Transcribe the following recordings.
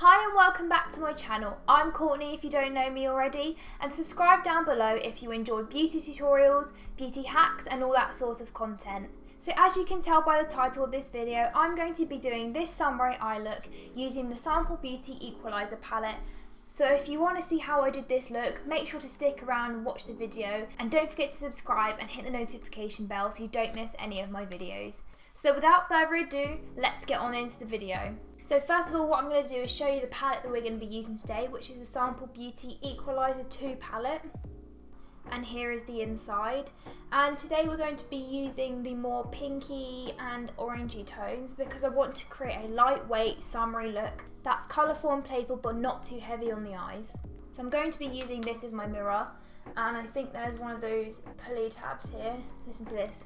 Hi and welcome back to my channel. I'm Courtney if you don't know me already, and subscribe down below if you enjoy beauty tutorials, beauty hacks and all that sort of content. So as you can tell by the title of this video, I'm going to be doing this Summery eye look using the Sample Beauty Equalizer Palette. So if you want to see how I did this look, make sure to stick around and watch the video, and don't forget to subscribe and hit the notification bell so you don't miss any of my videos. So without further ado, let's get on into the video. So first of all, what I'm going to do is show you the palette that we're going to be using today, which is the Sample Beauty Equalizer 2 palette. And here is the inside. And today we're going to be using the more pinky and orangey tones because I want to create a lightweight summery look that's colourful and playful but not too heavy on the eyes. So I'm going to be using this as my mirror, and I think there's one of those pulley tabs here. Listen to this.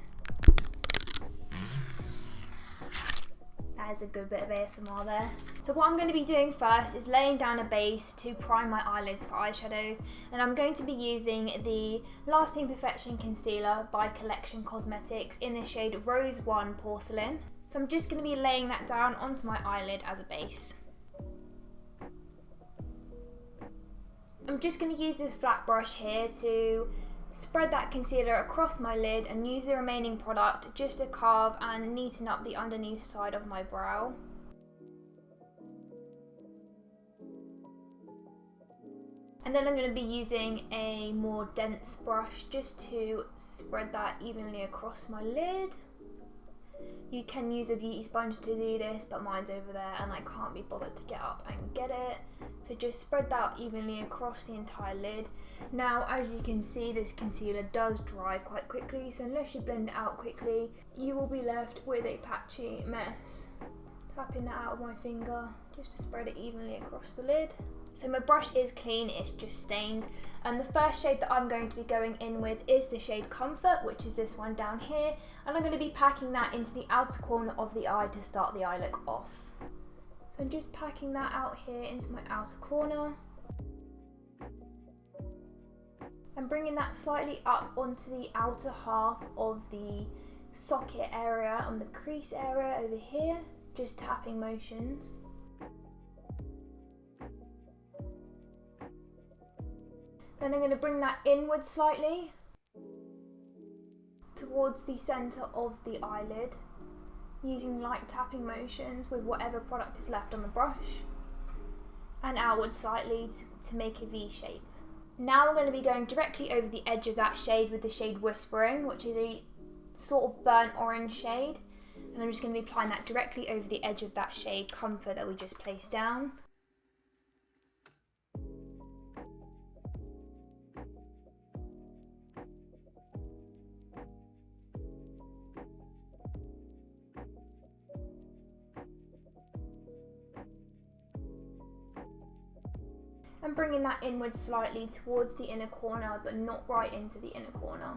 That is a good bit of ASMR there. So what I'm going to be doing first is laying down a base to prime my eyelids for eyeshadows, and I'm going to be using the Lasting Perfection Concealer by Collection Cosmetics in the shade Rose 1 Porcelain. So I'm just going to be laying that down onto my eyelid as a base. I'm just going to use this flat brush here to spread that concealer across my lid and use the remaining product just to carve and neaten up the underneath side of my brow. And then I'm going to be using a more dense brush just to spread that evenly across my lid. You can use a beauty sponge to do this, but mine's over there and I can't be bothered to get up and get it. So just spread that out evenly across the entire lid. Now, as you can see, this concealer does dry quite quickly, so unless you blend it out quickly, you will be left with a patchy mess. Tapping that out with my finger just to spread it evenly across the lid. So my brush is clean, it's just stained, and the first shade that I'm going to be going in with is the shade Comfort, which is this one down here, and I'm going to be packing that into the outer corner of the eye to start the eye look off. So I'm just packing that out here into my outer corner and bringing that slightly up onto the outer half of the socket area and the crease area over here, just tapping motions. Then I'm going to bring that inward slightly towards the centre of the eyelid, using light tapping motions with whatever product is left on the brush, and outward slightly to make a V shape. Now I'm going to be going directly over the edge of that shade with the shade Whispering, which is a sort of burnt orange shade, and I'm just going to be applying that directly over the edge of that shade Comfort that we just placed down. And bringing that inward slightly towards the inner corner, but not right into the inner corner.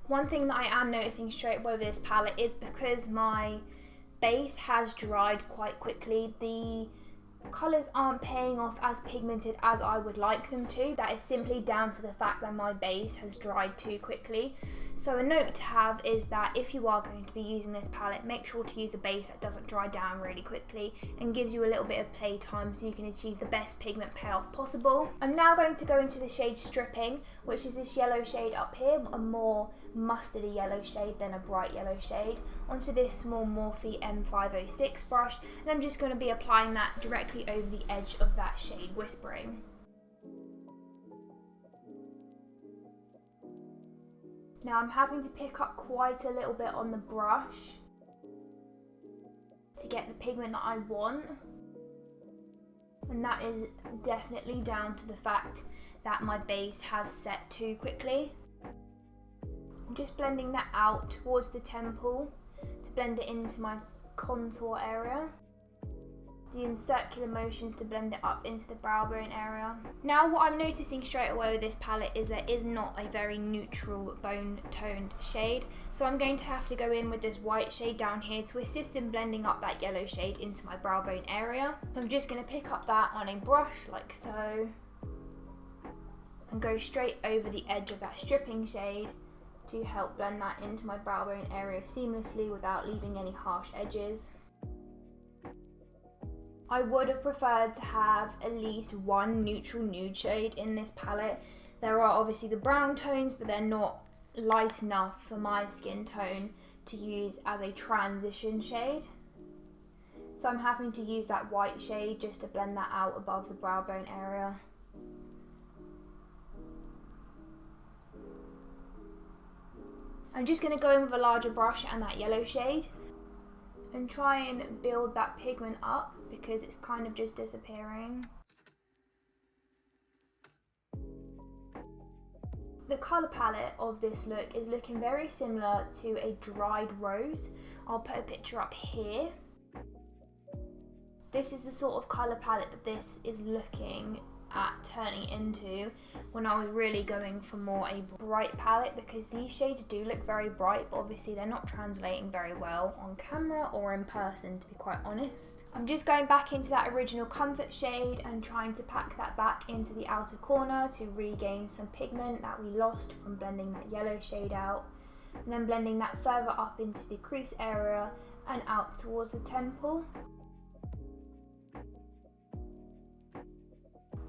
One thing that I am noticing straight away with this palette is because my base has dried quite quickly, the colours aren't paying off as pigmented as I would like them to. That is simply down to the fact that my base has dried too quickly. So a note to have is that if you are going to be using this palette, make sure to use a base that doesn't dry down really quickly and gives you a little bit of play time so you can achieve the best pigment payoff possible. I'm now going to go into the shade Stripping, which is this yellow shade up here, a more mustardy yellow shade than a bright yellow shade, onto this small Morphe M506 brush, and I'm just going to be applying that directly over the edge of that shade Whispering. Now I'm having to pick up quite a little bit on the brush to get the pigment that I want, and that is definitely down to the fact that my base has set too quickly. I'm just blending that out towards the temple to blend it into my contour area, doing circular motions to blend it up into the brow bone area. Now what I'm noticing straight away with this palette is there is not a very neutral bone toned shade, so I'm going to have to go in with this white shade down here to assist in blending up that yellow shade into my brow bone area. So I'm just going to pick up that on a brush like so and go straight over the edge of that Stripping shade to help blend that into my brow bone area seamlessly without leaving any harsh edges. I would have preferred to have at least one neutral nude shade in this palette. There are obviously the brown tones, but they're not light enough for my skin tone to use as a transition shade. So I'm having to use that white shade just to blend that out above the brow bone area. I'm just going to go in with a larger brush and that yellow shade and try and build that pigment up because it's kind of just disappearing. The colour palette of this look is looking very similar to a dried rose. I'll put a picture up here. This is the sort of colour palette that this is looking at turning into when I was really going for more a bright palette, because these shades do look very bright, but obviously they're not translating very well on camera or in person, to be quite honest. I'm just going back into that original comfort shade and trying to pack that back into the outer corner to regain some pigment that we lost from blending that yellow shade out, and then blending that further up into the crease area and out towards the temple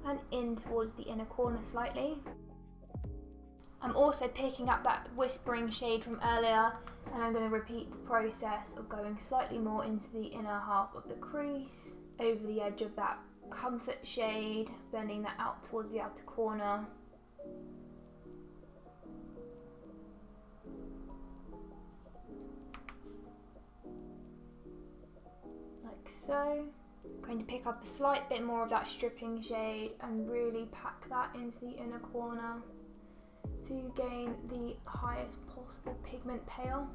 and in towards the inner corner slightly. I'm also picking up that whispering shade from earlier, and I'm going to repeat the process of going slightly more into the inner half of the crease, over the edge of that comfort shade, blending that out towards the outer corner. Like so. I'm going to pick up a slight bit more of that stripping shade and really pack that into the inner corner to gain the highest possible pigment pale.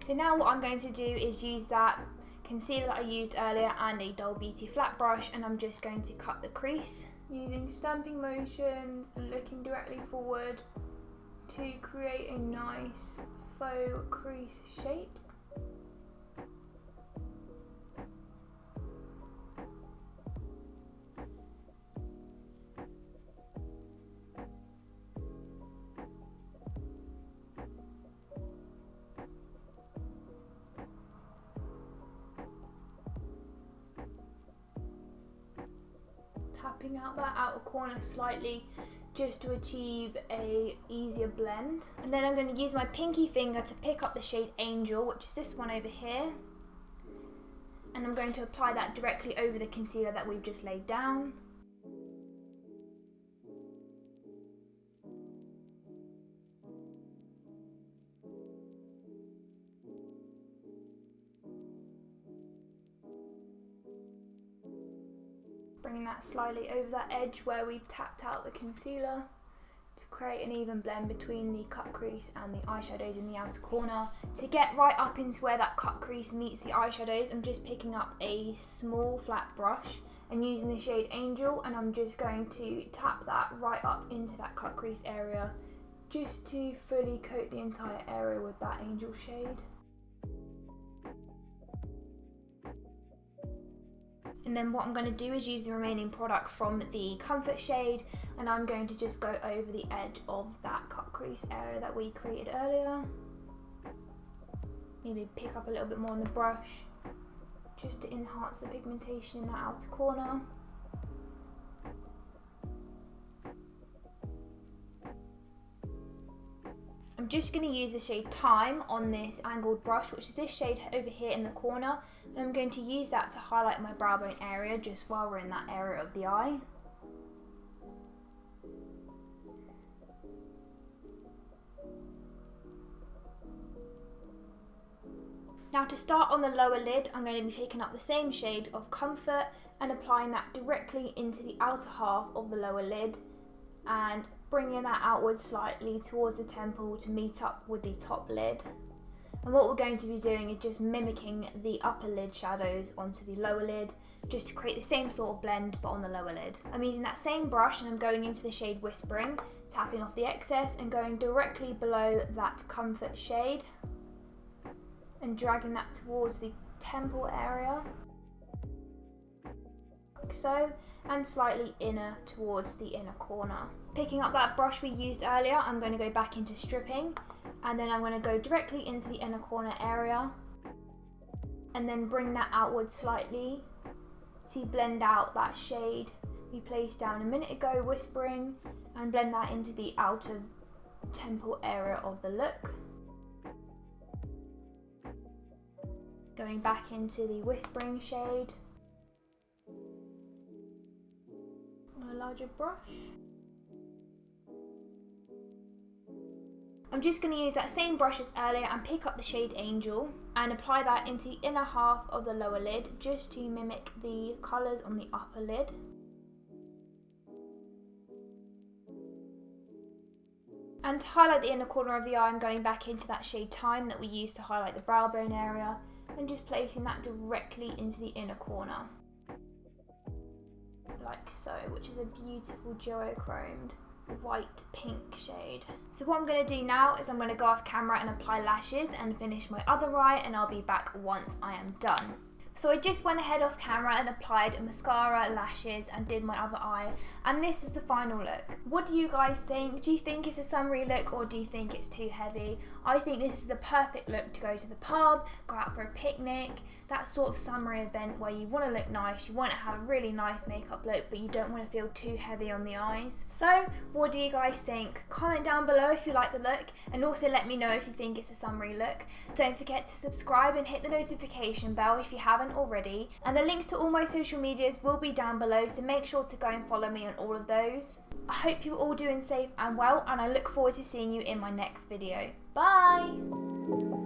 So now what I'm going to do is use that concealer that I used earlier and a Dull Beauty flat brush, and I'm just going to cut the crease using stamping motions and looking directly forward to create a nice faux crease shape. Tapping out that outer corner slightly just to achieve a easier blend. And then I'm going to use my pinky finger to pick up the shade Angel, which is this one over here. And I'm going to apply that directly over the concealer that we've just laid down. Bringing that slightly over that edge where we've tapped out the concealer to create an even blend between the cut crease and the eyeshadows in the outer corner. To get right up into where that cut crease meets the eyeshadows, I'm just picking up a small flat brush and using the shade Angel, and I'm just going to tap that right up into that cut crease area just to fully coat the entire area with that Angel shade. And then what I'm going to do is use the remaining product from the comfort shade, and I'm going to just go over the edge of that cut crease area that we created earlier. Maybe pick up a little bit more on the brush just to enhance the pigmentation in that outer corner. I'm just going to use the shade Time on this angled brush, which is this shade over here in the corner, and I'm going to use that to highlight my brow bone area just while we're in that area of the eye. Now to start on the lower lid, I'm going to be picking up the same shade of Comfort and applying that directly into the outer half of the lower lid and bringing that outwards slightly towards the temple to meet up with the top lid. And what we're going to be doing is just mimicking the upper lid shadows onto the lower lid, just to create the same sort of blend but on the lower lid. I'm using that same brush and I'm going into the shade Whispering, tapping off the excess and going directly below that Comfort shade and dragging that towards the temple area, like so, and slightly inner towards the inner corner. Picking up that brush we used earlier, I'm going to go back into stripping, and then I'm going to go directly into the inner corner area and then bring that outward slightly to blend out that shade we placed down a minute ago, Whispering, and blend that into the outer temple area of the look. Going back into the Whispering shade on a larger brush. I'm just going to use that same brush as earlier and pick up the shade Angel and apply that into the inner half of the lower lid, just to mimic the colours on the upper lid. And to highlight the inner corner of the eye, I'm going back into that shade Time that we used to highlight the brow bone area, and just placing that directly into the inner corner, like so, which is a beautiful duochromed white pink shade. So what I'm going to do now is I'm going to go off camera and apply lashes and finish my other eye, and I'll be back once I am done. So I just went ahead off camera and applied mascara, lashes, and did my other eye, and this is the final look. What do you guys think? Do you think it's a summery look, or do you think it's too heavy? I think this is the perfect look to go to the pub, go out for a picnic, that sort of summery event where you want to look nice, you want to have a really nice makeup look, but you don't want to feel too heavy on the eyes. So what do you guys think? Comment down below if you like the look, and also let me know if you think it's a summery look. Don't forget to subscribe and hit the notification bell if you haven't already, and the links to all my social medias will be down below, so make sure to go and follow me on all of those. I hope you're all doing safe and well, and I look forward to seeing you in my next video. Bye!